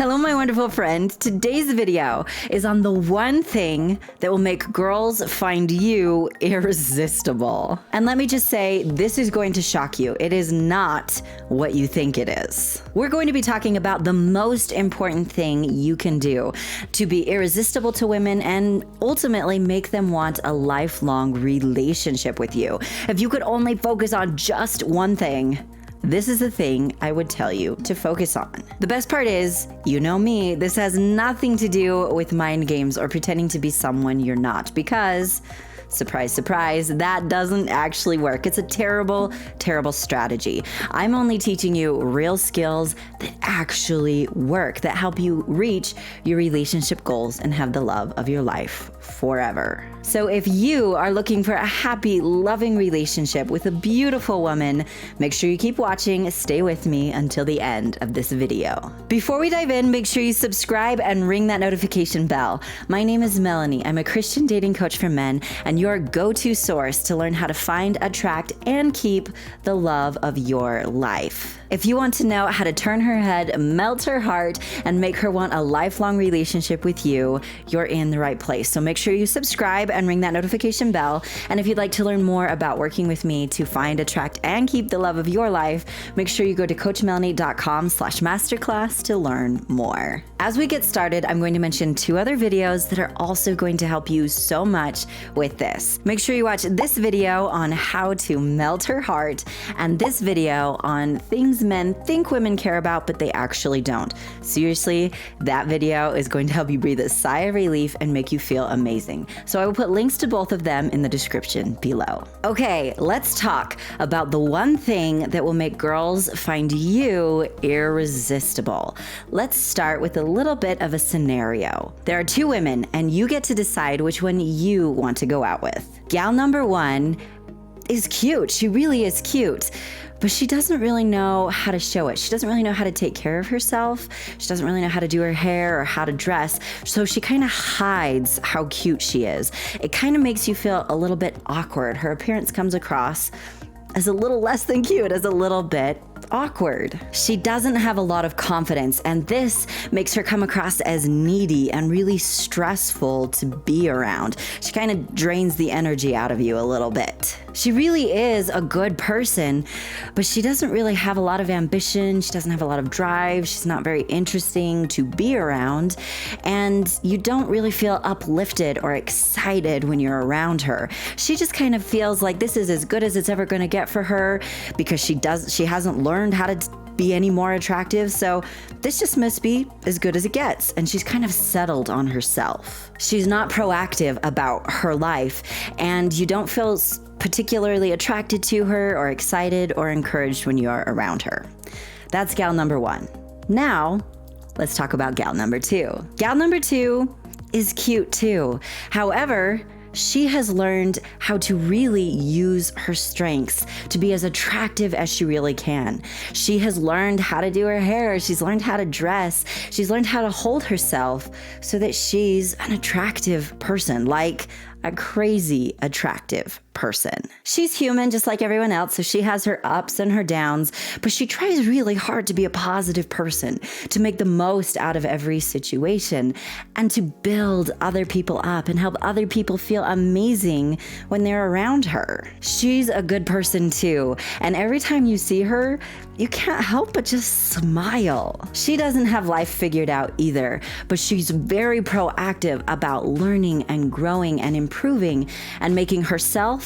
Hello, my wonderful friend. Today's video is on the one thing that will make girls find you irresistible. And let me just say, this is going to shock you. It is not what you think it is. We're going to be talking about the most important thing you can do to be irresistible to women and ultimately make them want a lifelong relationship with you. If you could only focus on just one thing, this is the thing I would tell you to focus on. The best part is, you know me, this has nothing to do with mind games or pretending to be someone you're not, because surprise, surprise, that doesn't actually work. It's a terrible, terrible strategy. I'm only teaching you real skills that actually work, that help you reach your relationship goals and have the love of your life forever. So if you are looking for a happy, loving relationship with a beautiful woman, make sure you keep watching, stay with me until the end of this video. Before we dive in, make sure you subscribe and ring that notification bell. My name is Melannie. I'm a Christian dating coach for men and your go-to source to learn how to find, attract, and keep the love of your life. If you want to know how to turn her head, melt her heart, and make her want a lifelong relationship with you, you're in the right place. So make sure you subscribe and ring that notification bell. And if you'd like to learn more about working with me to find, attract, and keep the love of your life, make sure you go to coachmelannie.com/masterclass to learn more. As we get started, I'm going to mention 2 other videos that are also going to help you so much with this. Make sure you watch this video on how to melt her heart and this video on things men think women care about, but they actually don't. Seriously, that video is going to help you breathe a sigh of relief and make you feel amazing. So I will put links to both of them in the description below. Okay, let's talk about the one thing that will make girls find you irresistible. Let's start with a little bit of a scenario. There are 2 women and you get to decide which one you want to go out with. Gal number 1 is cute. She really is cute. But she doesn't really know how to show it. She doesn't really know how to take care of herself. She doesn't really know how to do her hair or how to dress. So she kind of hides how cute she is. It kind of makes you feel a little bit awkward. Her appearance comes across as a little less than cute, as a little bit awkward. She doesn't have a lot of confidence, and this makes her come across as needy and really stressful to be around. She kind of drains the energy out of you a little bit. She really is a good person, but she doesn't really have a lot of ambition. She doesn't have a lot of drive. She's not very interesting to be around, and you don't really feel uplifted or excited when you're around her. She just kind of feels like this is as good as it's ever going to get for her because she hasn't learned how to be any more attractive, so this just must be as good as it gets, and she's kind of settled on herself. She's not proactive about her life, and you don't feel particularly attracted to her or excited or encouraged when you're around her. That's gal number 1. Now, let's talk about gal number 2. Gal number 2 is cute too. However, she has learned how to really use her strengths to be as attractive as she really can. She has learned how to do her hair. She's learned how to dress. She's learned how to hold herself so that she's an attractive person, like a crazy attractive person. She's human just like everyone else, so she has her ups and her downs, but she tries really hard to be a positive person, to make the most out of every situation, and to build other people up and help other people feel amazing when they're around her. She's a good person too, and every time you see her, you can't help but just smile. She doesn't have life figured out either, but she's very proactive about learning and growing and improving and making herself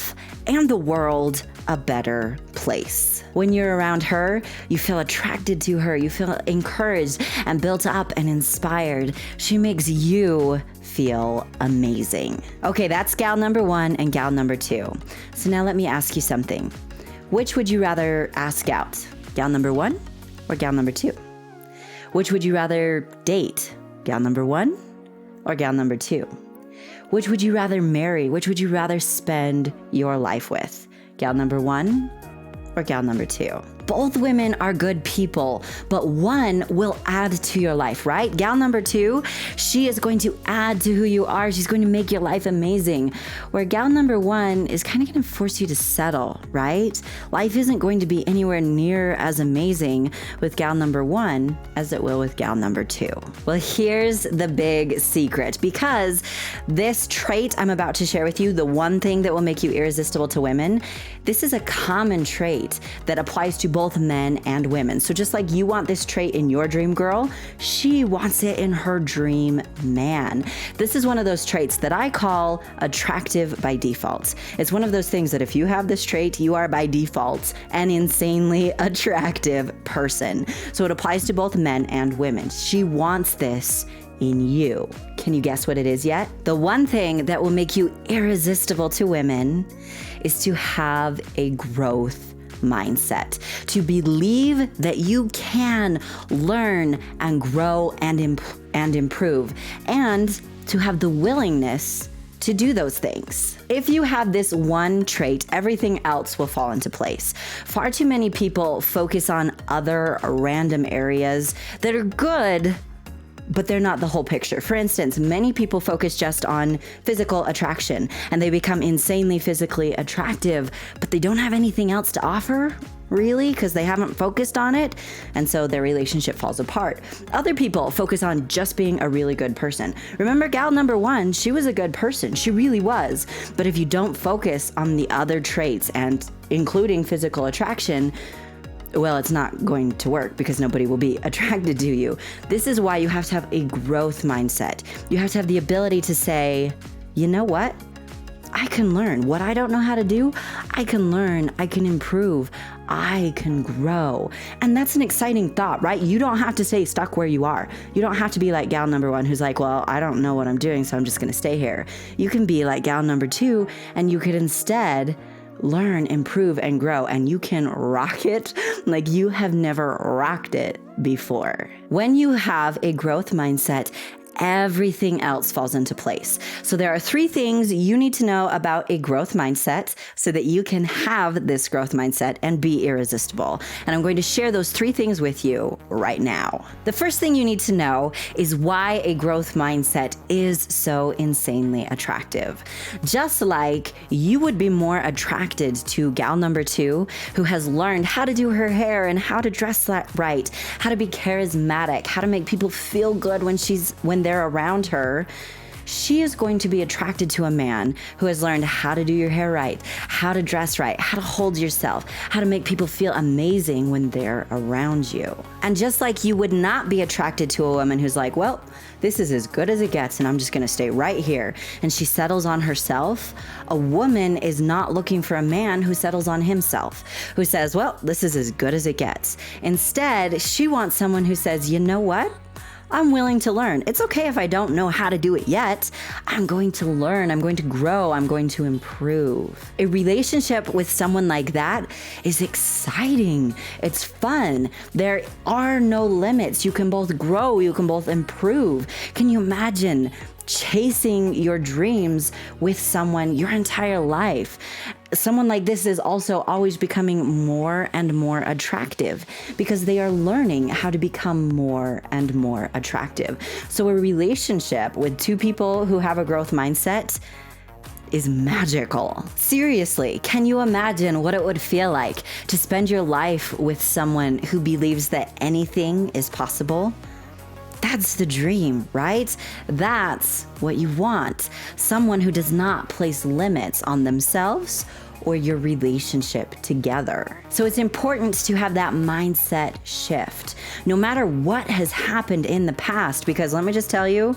and the world a better place. When you're around her, you feel attracted to her, you feel encouraged and built up and inspired. She makes you feel amazing. Okay, that's gal number 1 and gal number 2. So now let me ask you something. Which would you rather ask out? Gal number 1 or gal number 2? Which would you rather date? Gal number 1 or gal number 2? Which would you rather marry? Which would you rather spend your life with? Gal number 1 or gal number 2? Both women are good people, but one will add to your life, right? Gal number 2, she is going to add to who you are. She's going to make your life amazing. Where gal number 1 is kind of going to force you to settle, right? Life isn't going to be anywhere near as amazing with gal number 1 as it will with gal number 2. Well, here's the big secret, because this trait I'm about to share with you, the one thing that will make you irresistible to women, this is a common trait that applies to both men and women. So just like you want this trait in your dream girl, she wants it in her dream man. This is one of those traits that I call attractive by default. It's one of those things that if you have this trait, you are by default an insanely attractive person. So it applies to both men and women. She wants this in you. Can you guess what it is yet? The one thing that will make you irresistible to women is to have a growth mindset, to believe that you can learn and grow and improve, and to have the willingness to do those things. If you have this one trait, everything else will fall into place. Far too many people focus on other random areas that are good, but they're not the whole picture. For instance, many people focus just on physical attraction and they become insanely physically attractive, but they don't have anything else to offer, really, because they haven't focused on it, and so their relationship falls apart. Other people focus on just being a really good person. Remember gal number 1, she was a good person. She really was. But if you don't focus on the other traits, and including physical attraction, well, it's not going to work because nobody will be attracted to you. This is why you have to have a growth mindset. You have to have the ability to say, you know what? I can learn. What I don't know how to do, I can learn, I can improve, I can grow. And that's an exciting thought, right? You don't have to stay stuck where you are. You don't have to be like gal number 1 who's like, well, I don't know what I'm doing, so I'm just gonna stay here. You can be like gal number 2, and you could instead learn, improve, and grow, and you can rock it like you have never rocked it before. When you have a growth mindset, everything else falls into place. So there are 3 things you need to know about a growth mindset so that you can have this growth mindset and be irresistible. And I'm going to share those 3 things with you right now. The first thing you need to know is why a growth mindset is so insanely attractive. Just like you would be more attracted to gal number 2, who has learned how to do her hair and how to dress that right, how to be charismatic, how to make people feel good when they're around her, she is going to be attracted to a man who has learned how to do your hair right, how to dress right, how to hold yourself, how to make people feel amazing when they're around you. And just like you would not be attracted to a woman who's like, well, this is as good as it gets and I'm just gonna stay right here, and she settles on herself, a woman is not looking for a man who settles on himself, who says, well, this is as good as it gets. Instead, she wants someone who says, you know what? I'm willing to learn. It's okay if I don't know how to do it yet. I'm going to learn. I'm going to grow. I'm going to improve. A relationship with someone like that is exciting. It's fun. There are no limits. You can both grow. You can both improve. Can you imagine chasing your dreams with someone your entire life? Someone like this is also always becoming more and more attractive because they are learning how to become more and more attractive. So a relationship with 2 people who have a growth mindset is magical. Seriously, can you imagine what it would feel like to spend your life with someone who believes that anything is possible? That's the dream, right? That's what you want. Someone who does not place limits on themselves or your relationship together. So it's important to have that mindset shift, no matter what has happened in the past, because let me just tell you,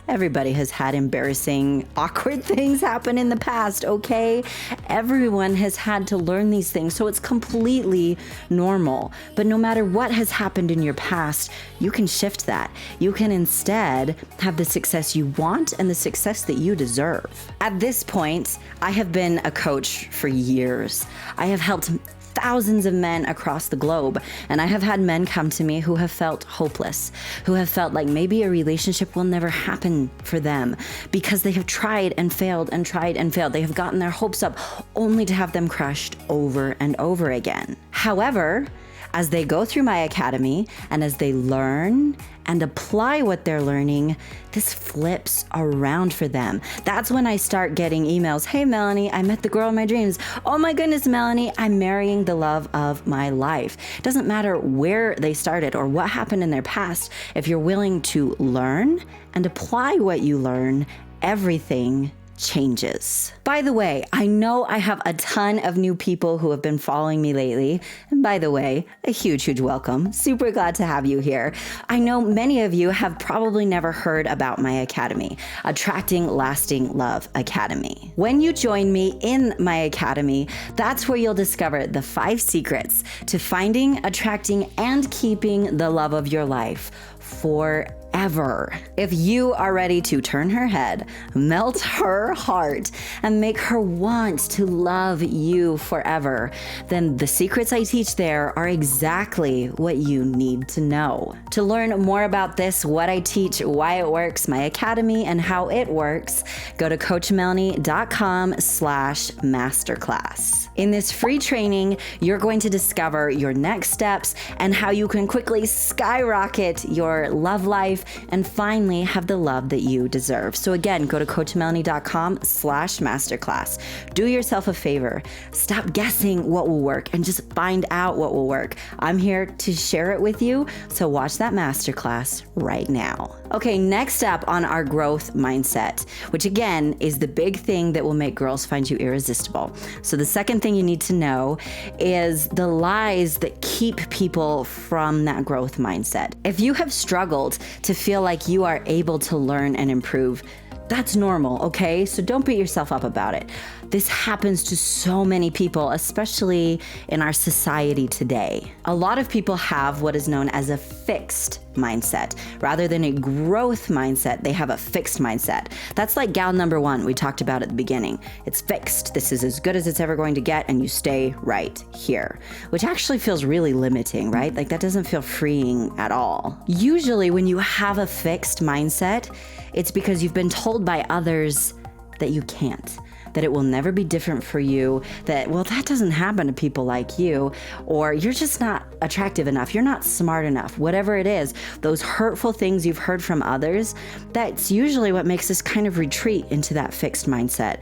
everybody has had embarrassing, awkward things happen in the past, okay? Everyone has had to learn these things, so it's completely normal. But no matter what has happened in your past, you can shift that. You can instead have the success you want and the success that you deserve. At this point, I have been a coach for years. I have helped thousands of men across the globe. And I have had men come to me who have felt hopeless, who have felt like maybe a relationship will never happen for them because they have tried and failed and tried and failed. They have gotten their hopes up only to have them crushed over and over again. However, As they go through my academy and as they learn and apply what they're learning, this flips around for them. That's when I start getting emails. Hey, Melannie, I met the girl of my dreams. Oh my goodness, Melannie, I'm marrying the love of my life. It doesn't matter where they started or what happened in their past. If you're willing to learn and apply what you learn, everything changes. By the way, I know I have a ton of new people who have been following me lately. And by the way, a huge, huge welcome. Super glad to have you here. I know many of you have probably never heard about my academy, Attracting Lasting Love Academy. When you join me in my academy, that's where you'll discover the 5 secrets to finding, attracting, and keeping the love of your life forever. If you are ready to turn her head, melt her heart, and make her want to love you forever, then the secrets I teach there are exactly what you need to know. To learn more about this, what I teach, why it works, my academy, and how it works, go to coachmelannie.com/masterclass. In this free training, you're going to discover your next steps and how you can quickly skyrocket your love life and finally have the love that you deserve. So again, go to coachmelannie.com/masterclass. Do yourself a favor. Stop guessing what will work and just find out what will work. I'm here to share it with you, so watch that masterclass right now. Okay, next up on our growth mindset, which again is the big thing that will make girls find you irresistible. So the second thing you need to know is the lies that keep people from that growth mindset. If you have struggled to feel like you are able to learn and improve, that's normal, okay? So don't beat yourself up about it. This happens to so many people, especially in our society today. A lot of people have what is known as a fixed mindset. Rather than a growth mindset, they have a fixed mindset. That's like gal number 1 we talked about at the beginning. It's fixed. This is as good as it's ever going to get, and you stay right here, which actually feels really limiting, right? Like that doesn't feel freeing at all. Usually when you have a fixed mindset, it's because you've been told by others that you can't, that it will never be different for you, that, well, that doesn't happen to people like you, or you're just not attractive enough, you're not smart enough, whatever it is, those hurtful things you've heard from others, that's usually what makes us kind of retreat into that fixed mindset.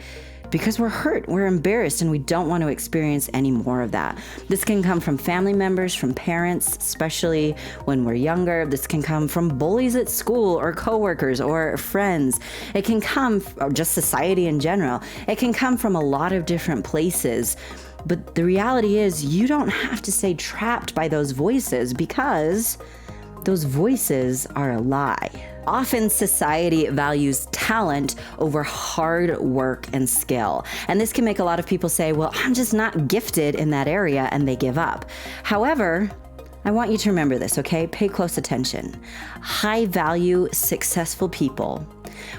Because we're hurt, we're embarrassed, and we don't want to experience any more of that. This can come from family members, from parents, especially when we're younger. This can come from bullies at school or coworkers or friends. It can come from just society in general. It can come from a lot of different places. But the reality is you don't have to stay trapped by those voices because those voices are a lie. Often society values talent over hard work and skill. And this can make a lot of people say, well, I'm just not gifted in that area, and they give up. However, I want you to remember this, okay? Pay close attention. High value, successful people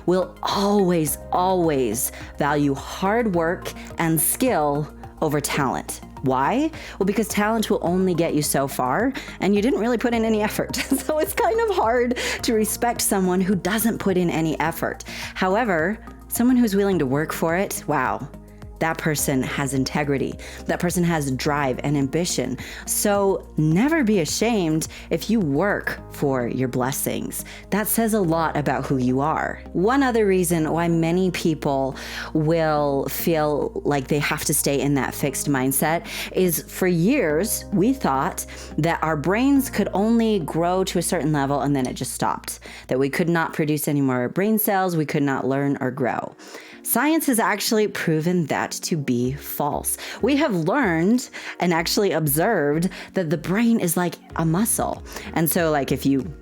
will always, always value hard work and skill over talent. Why? Well, because talent will only get you so far, and you didn't really put in any effort. So it's kind of hard to respect someone who doesn't put in any effort. However, someone who's willing to work for it, wow, that person has integrity. That person has drive and ambition. So never be ashamed if you work for your blessings. That says a lot about who you are. One other reason why many people will feel like they have to stay in that fixed mindset is for years, we thought that our brains could only grow to a certain level and then it just stopped. That we could not produce any more brain cells, we could not learn or grow. Science has actually proven that to be false. We have learned and actually observed that the brain is like a muscle. And so like if you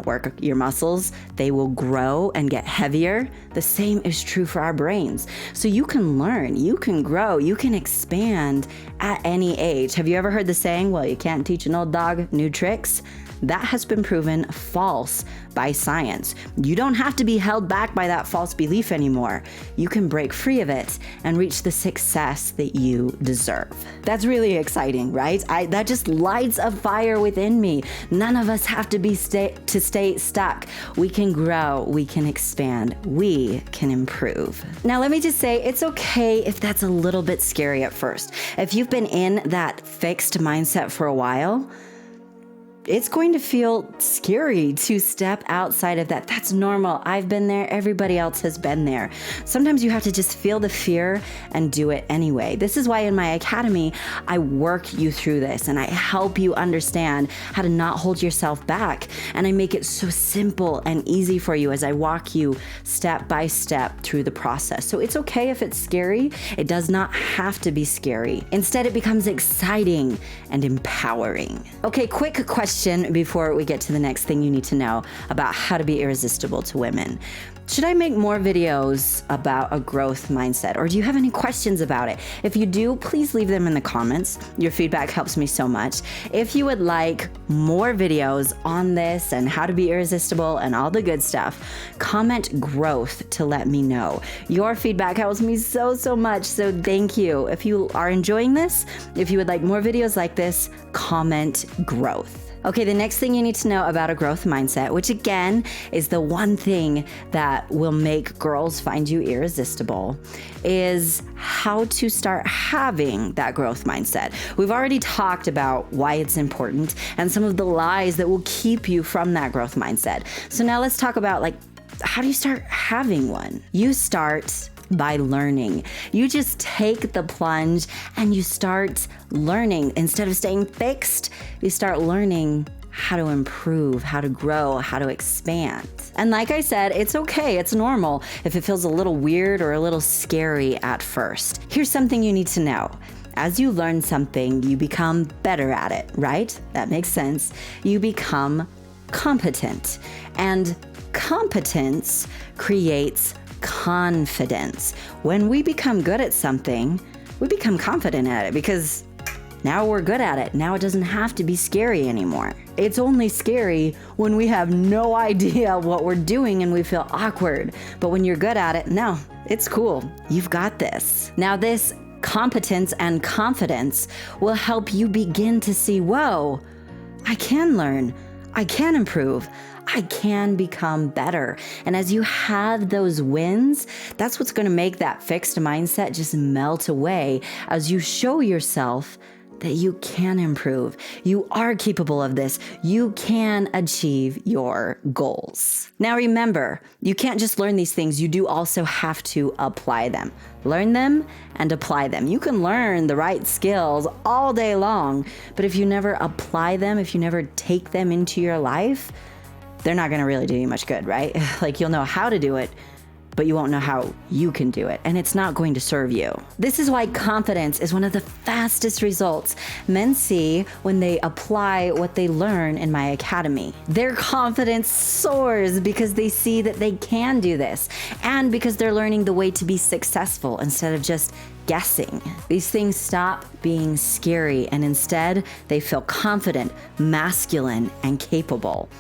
work your muscles, they will grow and get heavier. The same is true for our brains. So you can learn, you can grow, you can expand at any age. Have you ever heard the saying, well, you can't teach an old dog new tricks? That has been proven false by science. You don't have to be held back by that false belief anymore. You can break free of it and reach the success that you deserve. That's really exciting, right? That just lights a fire within me. None of us have to stay stuck. We can grow, we can expand, we can improve. Now, let me just say, it's okay if that's a little bit scary at first. If you've been in that fixed mindset for a while, it's going to feel scary to step outside of that. That's normal. I've been there. Everybody else has been there. Sometimes you have to just feel the fear and do it anyway. This is why in my academy, I work you through this and I help you understand how to not hold yourself back. And I make it so simple and easy for you as I walk you step by step through the process. So it's okay if it's scary. It does not have to be scary. Instead, it becomes exciting and empowering. Okay, quick question before we get to the next thing you need to know about how to be irresistible to women. Should I make more videos about a growth mindset, or do you have any questions about it? If you do, please leave them in the comments. Your feedback helps me so much. If you would like more videos on this and how to be irresistible and all the good stuff, comment growth to let me know. Your feedback helps me so much, so thank you. If you are enjoying this, if you would like more videos like this, comment growth. Okay, the next thing you need to know about a growth mindset, which again is the one thing that will make girls find you irresistible, is how to start having that growth mindset. We've already talked about why it's important and some of the lies that will keep you from that growth mindset. So now let's talk about how do you start having one? You start by learning. You just take the plunge and you start learning. Instead of staying fixed, you start learning how to improve, how to grow, how to expand. And like I said, it's okay, it's normal if it feels a little weird or a little scary at first. Here's something you need to know. As you learn something, you become better at it, right? That makes sense. You become competent. And competence creates confidence. When we become good at something, we become confident at it because now we're good at it. Now it doesn't have to be scary anymore. It's only scary when we have no idea what we're doing and we feel awkward. But when you're good at it, no, it's cool. You've got this. Now this competence and confidence will help you begin to see, whoa, I can learn. I can improve. I can become better. And as you have those wins, that's what's going to make that fixed mindset just melt away as you show yourself that you can improve. You are capable of this. You can achieve your goals. Now remember, you can't just learn these things. You do also have to apply them. Learn them and apply them. You can learn the right skills all day long, but if you never apply them, if you never take them into your life, they're not going to really do you much good, right? You'll know how to do it, but you won't know how you can do it, and it's not going to serve you. This is why confidence is one of the fastest results men see when they apply what they learn in my academy. Their confidence soars because they see that they can do this, and because they're learning the way to be successful instead of just guessing. These things stop being scary, and instead they feel confident, masculine, and capable,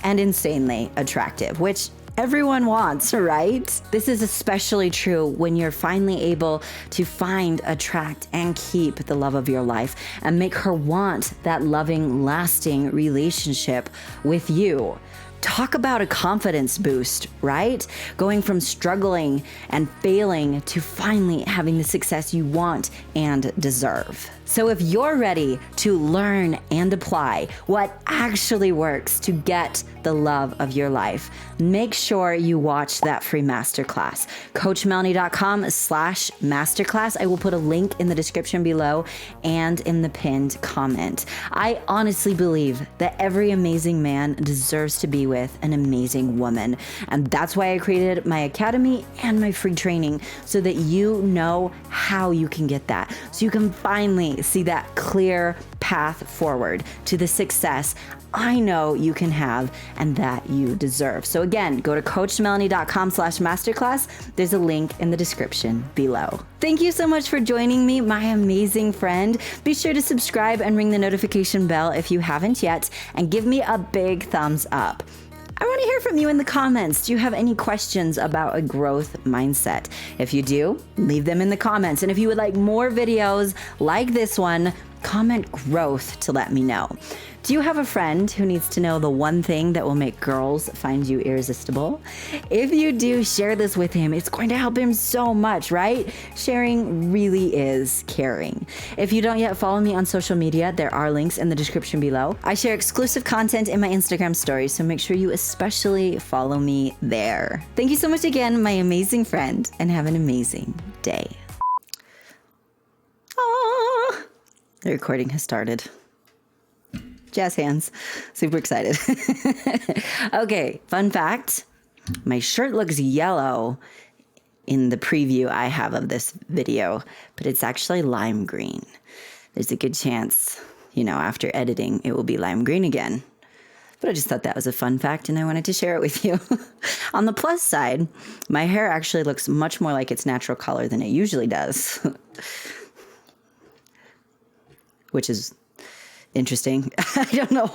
and insanely attractive, which everyone wants, right? This is especially true when you're finally able to find, attract, and keep the love of your life and make her want that loving, lasting relationship with you. Talk about a confidence boost, right? Going from struggling and failing to finally having the success you want and deserve. So if you're ready to learn and apply what actually works to get the love of your life, make sure you watch that free masterclass. CoachMelannie.com/masterclass. I will put a link in the description below and in the pinned comment. I honestly believe that every amazing man deserves to be with an amazing woman. And that's why I created my academy and my free training, so that you know how you can get that. So you can finally see that clear path forward to the success I know you can have and that you deserve. So again, go to CoachMelannie.com/masterclass. There's a link in the description below. Thank you so much for joining me, my amazing friend. Be sure to subscribe and ring the notification bell if you haven't yet, and give me a big thumbs up. I want to hear from you in the comments. Do you have any questions about a growth mindset? If you do, leave them in the comments. And if you would like more videos like this one comment growth to let me know. Do you have a friend who needs to know the one thing that will make girls find you irresistible? If you do, share this with him. It's going to help him so much, right? Sharing really is caring. If you don't yet follow me on social media, there are links in the description below. I share exclusive content in my Instagram stories, so make sure you especially follow me there. Thank you so much again, my amazing friend, and have an amazing day. Aww. The recording has started. Jazz hands. Super excited. Okay, fun fact. My shirt looks yellow in the preview I have of this video, but it's actually lime green. There's a good chance, after editing, it will be lime green again. But I just thought that was a fun fact and I wanted to share it with you. On the plus side, my hair actually looks much more like its natural color than it usually does. Which is interesting. I don't know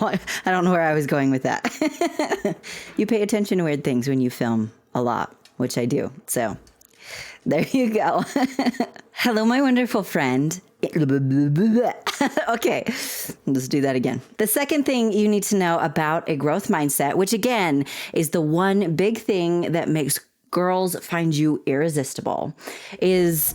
where I was going with that. You pay attention to weird things when you film a lot, which I do. So there you go. Hello, my wonderful friend. Okay, let's do that again. The second thing you need to know about a growth mindset, which again is the one big thing that makes girls find you irresistible, is